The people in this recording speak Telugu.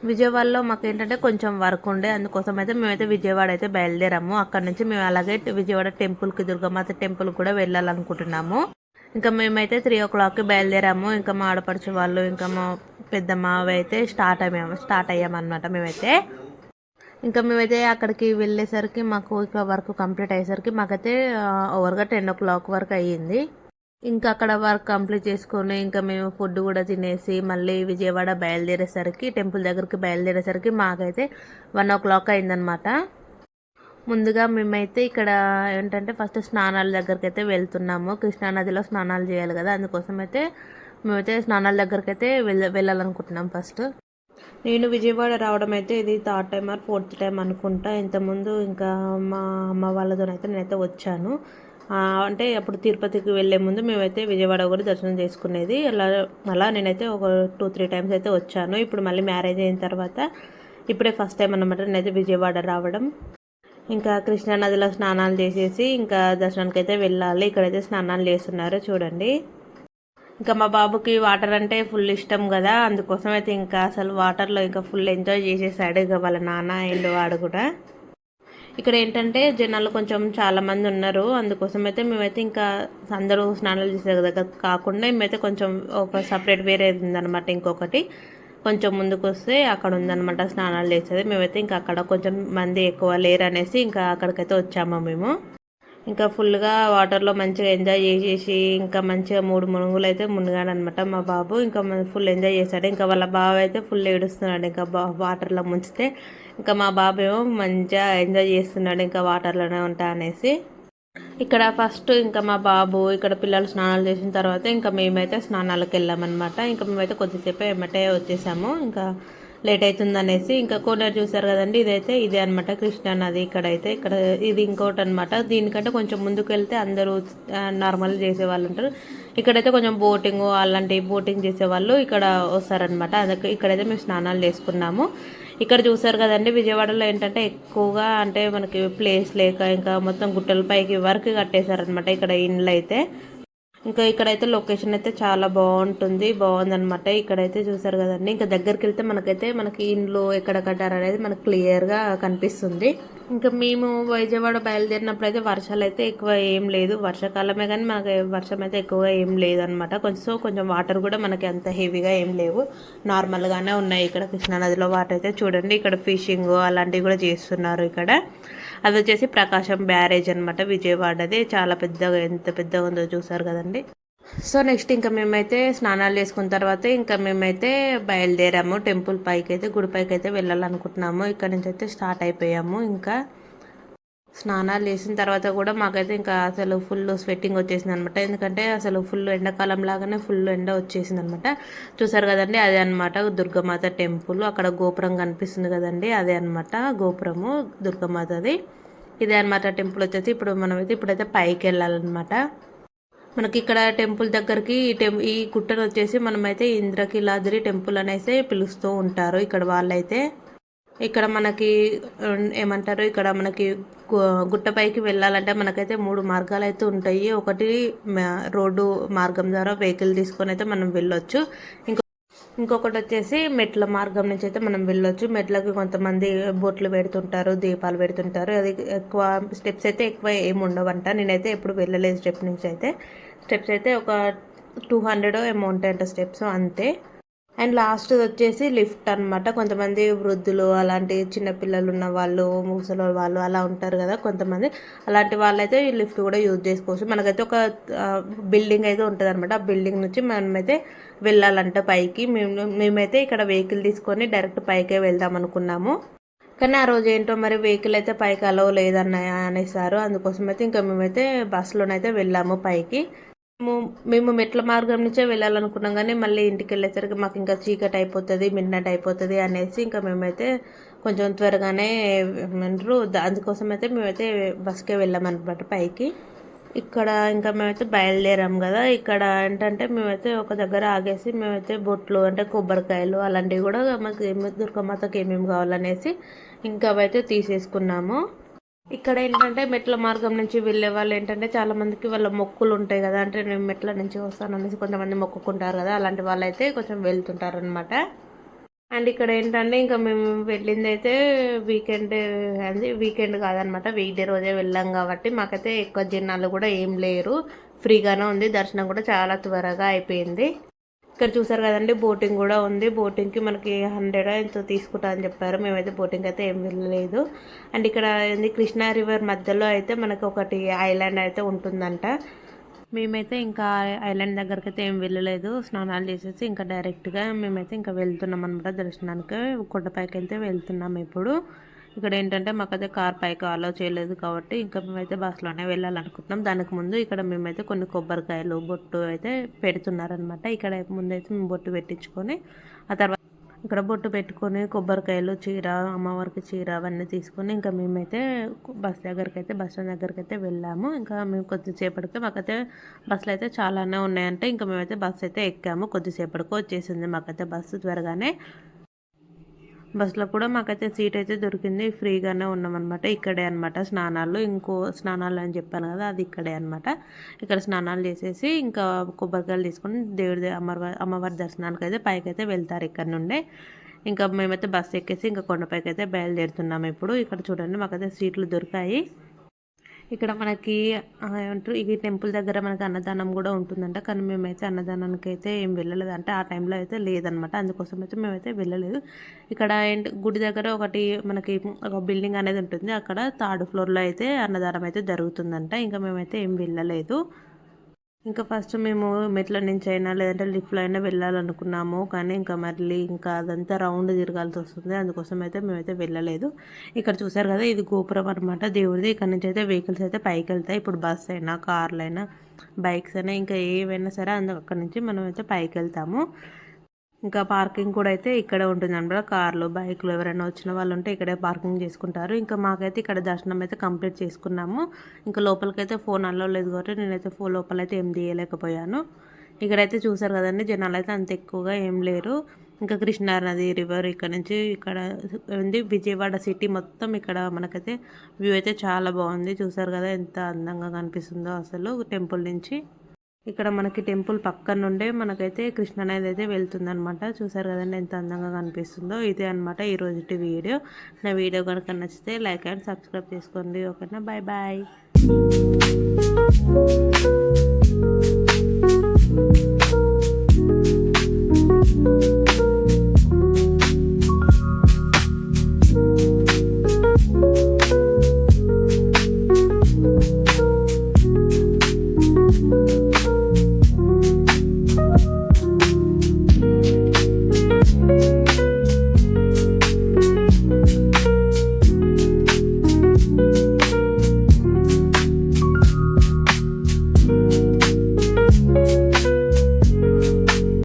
విజయవాడలో మాకు ఏంటంటే కొంచెం వర్క్ ఉండే, అందుకోసం అయితే మేమైతే విజయవాడ అయితే బయలుదేరాము. అక్కడ నుంచి మేము అలాగే విజయవాడ టెంపుల్కి, దుర్గామాత టెంపుల్ కూడా వెళ్ళాలనుకుంటున్నాము. ఇంకా మేమైతే 3 o'clockకి బయలుదేరాము. ఇంకా మా ఆడపడుచు వాళ్ళు ఇంకా మా పెద్దమ్మ అయితే స్టార్ట్ అయ్యామన్నమాట. మేమైతే అక్కడికి వెళ్ళేసరికి మాకు ఇక వర్క్ కంప్లీట్ అయ్యేసరికి మాకైతే ఓవర్గా 10 o'clock వరకు అయ్యింది. ఇంకా అక్కడ వర్క్ కంప్లీట్ చేసుకొని ఇంకా మేము ఫుడ్ కూడా తినేసి మళ్ళీ విజయవాడ టెంపుల్ దగ్గరికి బయలుదేరేసరికి మాకైతే 1 o'clock అయిందనమాట. ముందుగా మేమైతే ఇక్కడ ఏంటంటే ఫస్ట్ స్నానాల దగ్గరికి అయితే వెళ్తున్నాము. కృష్ణానదిలో స్నానాలు చేయాలి కదా, అందుకోసం అయితే మేమైతే స్నానాల దగ్గరికి అయితే వెళ్ళాలనుకుంటున్నాం. ఫస్ట్ నేను విజయవాడ రావడం అయితే ఇది 3rd time or 4th time అనుకుంటా. ఇంతకుముందు ఇంకా మా అమ్మ వాళ్ళతోనైతే నేనైతే వచ్చాను. అంటే అప్పుడు తిరుపతికి వెళ్ళే ముందు మేమైతే విజయవాడ కూడా దర్శనం చేసుకునేది. అలా నేనైతే ఒక 2-3 times అయితే వచ్చాను. ఇప్పుడు మళ్ళీ మ్యారేజ్ అయిన తర్వాత ఇప్పుడే ఫస్ట్ టైం అన్నమాట నేనైతే విజయవాడ రావడం. ఇంకా కృష్ణానదిలో స్నానాలు చేసేసి ఇంకా దర్శనానికి అయితే వెళ్ళాలి. ఇక్కడైతే స్నానాలు చేస్తున్నారు చూడండి. ఇంకా మా బాబుకి వాటర్ అంటే ఫుల్ ఇష్టం కదా, అందుకోసం అయితే ఇంకా అసలు వాటర్లో ఇంకా ఫుల్ ఎంజాయ్ చేసేసాడు. ఇక వాళ్ళ నాన్న అండ్ వాడు కూడా. ఇక్కడ ఏంటంటే జనాలు కొంచెం చాలామంది ఉన్నారు, అందుకోసం అయితే మేమైతే ఇంకా అందరూ స్నానాలు చేసే దగ్గర కాకుండా మేమైతే కొంచెం ఒక సపరేట్ వేరే ఉందన్నమాట. ఇంకొకటి కొంచెం ముందుకు వస్తే అక్కడ ఉందన్నమాట స్నానాలు చేసేది. మేమైతే ఇంకా అక్కడ కొంచెం మంది ఎక్కువ లేరు అనేసి ఇంకా అక్కడికైతే వచ్చాము మేము. ఇంకా ఫుల్గా వాటర్లో మంచిగా ఎంజాయ్ చేసేసి ఇంకా మంచిగా 3 మునుగులు అయితే మునిగాడనమాట మా బాబు. ఇంకా ఫుల్ ఎంజాయ్ చేశాడు. ఇంకా వాళ్ళ బాబు అయితే ఫుల్ ఏడుస్తున్నాడు ఇంకా వాటర్లో ముంచితే. ఇంకా మా బాబు ఏమో మంచిగా ఎంజాయ్ చేస్తున్నాడు ఇంకా వాటర్లోనే ఉంటా అనేసి. ఇక్కడ ఫస్ట్ ఇంకా మా బాబు ఇక్కడ పిల్లలు స్నానాలు చేసిన తర్వాత ఇంకా మేమైతే స్నానాలకు వెళ్ళామన్నమాట. ఇంకా మేమైతే కొద్దిసేపు ఏమంటే వచ్చేసాము, ఇంకా లేట్ అవుతుంది అనేసి. ఇంకా కోనేరు చూసారు కదండి, ఇదే అనమాట కృష్ణా నది. ఇక్కడ ఇది ఇంకోటి అనమాట. దీనికంటే కొంచెం ముందుకు వెళ్తే అందరూ నార్మల్ చేసేవాళ్ళు ఉంటారు. ఇక్కడైతే కొంచెం బోటింగ్ చేసేవాళ్ళు ఇక్కడ వస్తారనమాట. అందుకే ఇక్కడైతే మేము స్నానాలు చేసుకున్నాము. ఇక్కడ చూసారు కదండి, విజయవాడలో ఏంటంటే ఎక్కువగా అంటే మనకి ప్లేస్ లేక ఇంకా మొత్తం గుట్టల పైకి వరకు కట్టేశారనమాట ఇక్కడ ఇండ్లు అయితే. ఇంకా ఇక్కడైతే లొకేషన్ అయితే చాలా బాగుందనమాట. ఇక్కడైతే చూసారు కదండి, ఇంకా దగ్గరికి వెళ్తే మనకి ఇండ్లు ఎక్కడ కట్టారు అనేది మనకు క్లియర్గా కనిపిస్తుంది. ఇంకా మేము విజయవాడ బయలుదేరినప్పుడు అయితే వర్షాలు అయితే ఎక్కువ ఏం లేదు, వర్షాకాలమే కానీ మనకి వర్షం అయితే ఎక్కువగా ఏం లేదనమాట. కొంచెం వాటర్ కూడా మనకి అంత హెవీగా ఏం లేవు, నార్మల్గానే ఉన్నాయి. ఇక్కడ కృష్ణానదిలో వాటర్ అయితే చూడండి, ఇక్కడ ఫిషింగ్ అలాంటివి కూడా చేస్తున్నారు. ఇక్కడ అది వచ్చేసి ప్రకాశం బ్యారేజ్ అనమాట, విజయవాడది. చాలా పెద్దగా, ఎంత పెద్దగా ఉందో చూసారు కదండి. సో నెక్స్ట్ ఇంకా మేమైతే స్నానాలు చేసుకున్న తర్వాత ఇంకా మేమైతే బయలుదేరాము టెంపుల్ పైకి అయితే, గుడి పైకి అయితే వెళ్ళాలనుకుంటున్నాము. ఇక్కడ నుంచి అయితే స్టార్ట్ అయిపోయాము. ఇంకా స్నానాలు చేసిన తర్వాత కూడా మాకైతే ఇంకా అసలు ఫుల్ స్వెట్టింగ్ వచ్చేసింది అనమాట. ఎందుకంటే అసలు ఫుల్ ఎండాకాలం లాగానే ఫుల్ ఎండ వచ్చేసింది అనమాట. చూసారు కదండి, అదే అనమాట దుర్గామాత టెంపుల్. అక్కడ గోపురం కనిపిస్తుంది కదండి, అదే అనమాట గోపురము దుర్గామాతది. ఇదే అనమాట టెంపుల్ వచ్చేసి. ఇప్పుడైతే పైకి వెళ్ళాలన్నమాట. మనకి ఇక్కడ టెంపుల్ దగ్గరికి ఈ గుట్టను వచ్చేసి మనమైతే ఇంద్రకీలాద్రి టెంపుల్ అనేసి పిలుస్తూ ఉంటారు ఇక్కడ వాళ్ళైతే. ఇక్కడ మనకి ఏమంటారు, ఇక్కడ మనకి గుట్టపైకి వెళ్ళాలంటే మనకైతే 3 మార్గాలు అయితే ఉంటాయి. ఒకటి రోడ్డు మార్గం ద్వారా వెహికల్ తీసుకొని అయితే మనం వెళ్ళొచ్చు. ఇంకొకటి వచ్చేసి మెట్ల మార్గం నుంచి అయితే మనం వెళ్ళొచ్చు. మెట్లకి కొంతమంది బొట్లు పెడుతుంటారు, దీపాలు పెడుతుంటారు. అది ఎక్కువ స్టెప్స్ అయితే ఎక్కువ ఏమి ఉండవంట. నేనైతే ఎప్పుడు వెళ్ళలేదు స్టెప్స్ అయితే ఒక 200 అమౌంట్ అంట స్టెప్స్ అంతే. అండ్ లాస్ట్ వచ్చేసి లిఫ్ట్ అనమాట. కొంతమంది వృద్ధులు, అలాంటి చిన్నపిల్లలు ఉన్న వాళ్ళు, ముసలి వాళ్ళు అలా ఉంటారు కదా కొంతమంది, అలాంటి వాళ్ళైతే ఈ లిఫ్ట్ కూడా యూజ్ చేసుకోవచ్చు. మనకైతే ఒక బిల్డింగ్ అయితే ఉంటుంది అనమాట. ఆ బిల్డింగ్ నుంచి మనమైతే వెళ్ళాలంట పైకి. మేమైతే ఇక్కడ వెహికల్ తీసుకొని డైరెక్ట్ పైకే వెళ్దాం అనుకున్నాము. కానీ ఆ రోజు ఏంటో మరి వెహికల్ అయితే పైకి అలో అనేసారు. అందుకోసం అయితే ఇంకా మేమైతే బస్సులోనైతే వెళ్ళాము పైకి. మేము మెట్ల మార్గం నుంచే వెళ్ళాలనుకున్నాం, కానీ మళ్ళీ ఇంటికి వెళ్ళేసరికి మాకు ఇంకా చీకటి అయిపోతుంది, మిడ్ నైట్ అయిపోతుంది అనేసి ఇంకా మేమైతే కొంచెం త్వరగానే ఏమంటారు అందుకోసం అయితే మేమైతే బస్కే వెళ్ళామన్నమాట పైకి. ఇక్కడ ఇంకా మేమైతే బయలుదేరాం కదా. ఇక్కడ ఏంటంటే మేమైతే ఒక దగ్గర ఆగేసి మేమైతే బొట్లు అంటే కొబ్బరికాయలు అలాంటివి కూడా మాకు దుర్గమాతకి ఏమేమి కావాలనేసి ఇంకా అవైతే తీసేసుకున్నాము. ఇక్కడ ఏంటంటే మెట్ల మార్గం నుంచి వెళ్ళే వాళ్ళు ఏంటంటే చాలా మందికి వాళ్ళ మొక్కులు ఉంటాయి కదా, అంటే నేను మెట్ల నుంచి వస్తాను అనేసి కొంతమంది మొక్కుకుంటారు కదా, అలాంటి వాళ్ళు అయితే కొంచెం వెళ్తుంటారు అనమాట. అండ్ ఇక్కడ ఏంటంటే ఇంకా మేము వెళ్ళింది అయితే వీకెండ్, అది వీకెండ్ కాదనమాట, వీక్ డే రోజే వెళ్ళాం కాబట్టి మాకైతే ఎక్కువ జనాలు కూడా ఏం లేరు, ఫ్రీగానే ఉంది. దర్శనం కూడా చాలా త్వరగా అయిపోయింది. ఇక్కడ చూసారు కదండి, బోటింగ్ కూడా ఉంది. బోటింగ్కి మనకి 100 ఎంతో తీసుకుంటా అని చెప్పారు. మేమైతే బోటింగ్ అయితే ఏం వెళ్ళలేదు. అండ్ ఇక్కడ ఏంది, కృష్ణా రివర్ మధ్యలో అయితే మనకి ఒకటి ఐలాండ్ అయితే ఉంటుందంట. మేమైతే ఇంకా ఐలాండ్ దగ్గరికి అయితే ఏం వెళ్ళలేదు. స్నానాలు చేసేసి ఇంకా డైరెక్ట్గా మేమైతే ఇంకా వెళ్తున్నాం అనమాట దర్శనానికి. కొండపైకి అయితే వెళ్తున్నాం ఇప్పుడు. ఇక్కడ ఏంటంటే మాకైతే కార్ పైకి అలో చేయలేదు కాబట్టి ఇంకా మేమైతే బస్సులోనే వెళ్ళాలనుకుంటున్నాం. దానికి ముందు ఇక్కడ మేమైతే కొన్ని కొబ్బరికాయలు, బొట్టు అయితే పెడుతున్నారనమాట. ఇక్కడ ముందైతే మేము బొట్టు పెట్టించుకొని ఆ తర్వాత ఇక్కడ బొట్టు పెట్టుకొని కొబ్బరికాయలు, చీర, అమ్మవారికి చీర అవన్నీ తీసుకొని ఇంకా మేమైతే బస్ స్టాండ్ దగ్గరికి అయితే వెళ్ళాము. ఇంకా మేము కొద్దిసేపటికి మాకైతే బస్సులు అయితే చాలానే ఉన్నాయంటే ఇంకా మేమైతే బస్సు అయితే ఎక్కాము. కొద్దిసేపటికి వచ్చేసింది మాకైతే బస్సు త్వరగానే. బస్సులో కూడా మాకైతే సీట్ అయితే దొరికింది. ఫ్రీగానే ఉన్నామన్నమాట. ఇక్కడే అనమాట స్నానాలు, ఇంకో స్నానాలు అని చెప్పాను కదా, అది ఇక్కడే అనమాట. ఇక్కడ స్నానాలు చేసేసి ఇంకా కొబ్బరికాయలు తీసుకొని దేవుడి అమ్మవారి దర్శనానికి అయితే పైకి అయితే వెళ్తారు ఇక్కడ నుండే. ఇంకా మేమైతే బస్సు ఎక్కేసి ఇంకా కొండపైకి అయితే బయలుదేరుతున్నాము ఇప్పుడు. ఇక్కడ చూడండి మాకైతే సీట్లు దొరికాయి. ఇక్కడ మనకి ఏమంటారు, ఈ టెంపుల్ దగ్గర మనకి అన్నదానం కూడా ఉంటుందంట. కానీ మేమైతే అన్నదానానికి అయితే ఏం వెళ్ళలేదు, అంటే ఆ టైంలో అయితే లేదనమాట. అందుకోసం అయితే మేమైతే వెళ్ళలేదు. ఇక్కడ గుడి దగ్గర ఒకటి మనకి ఒక బిల్డింగ్ అనేది ఉంటుంది. అక్కడ 3rd ఫ్లోర్లో అయితే అన్నదానం అయితే జరుగుతుందంట. ఇంకా మేమైతే ఏం వెళ్ళలేదు. ఇంకా ఫస్ట్ మేము మెట్ల నుంచి అయినా లేదంటే లిఫ్ట్లో అయినా వెళ్ళాలనుకున్నాము. కానీ ఇంకా మళ్ళీ ఇంకా అదంతా రౌండ్ తిరగాల్సి వస్తుంది. అందుకోసం అయితే మేమైతే వెళ్ళలేదు. ఇక్కడ చూసారు కదా, ఇది గోపురం అనమాట దేవుడిది. ఇక్కడ నుంచి అయితే వెహికల్స్ అయితే పైకి వెళ్తాయి. ఇప్పుడు బస్ అయినా, కార్లు అయినా, బైక్స్ అయినా, ఇంకా ఏవైనా సరే అక్కడ నుంచి మనం అయితే పైకి వెళ్తాము. ఇంకా పార్కింగ్ కూడా అయితే ఇక్కడే ఉంటుంది అనమాట. కార్లు, బైక్లు ఎవరైనా వచ్చిన వాళ్ళు ఉంటే ఇక్కడే పార్కింగ్ చేసుకుంటారు. ఇంకా మాకైతే ఇక్కడ దర్శనం అయితే కంప్లీట్ చేసుకున్నాము. ఇంకా లోపలికైతే ఫోన్ అలో లేదు కాబట్టి నేనైతే లోపలైతే ఏం తీయలేకపోయాను. ఇక్కడైతే చూసారు కదండి, జనాలు అయితే అంత ఎక్కువగా ఏం లేరు. ఇంకా కృష్ణానది రివర్ ఇక్కడ నుంచి ఇక్కడ ఉంది. విజయవాడ సిటీ మొత్తం ఇక్కడ మనకైతే వ్యూ అయితే చాలా బాగుంది. చూసారు కదా ఎంత అందంగా కనిపిస్తుందో అసలు టెంపుల్ నుంచి. ఇక్కడ మనకి టెంపుల్ పక్కన నుండే మనకైతే కృష్ణ నది అయితే వెళ్తుంది అనమాట. చూసారు కదండి ఎంత అందంగా కనిపిస్తుందో. ఇదే అనమాట ఈ రోజుటి వీడియో. నా వీడియో కనుక నచ్చితే లైక్ అండ్ సబ్స్క్రైబ్ చేసుకోండి. ఓకేనా, బాయ్ బాయ్.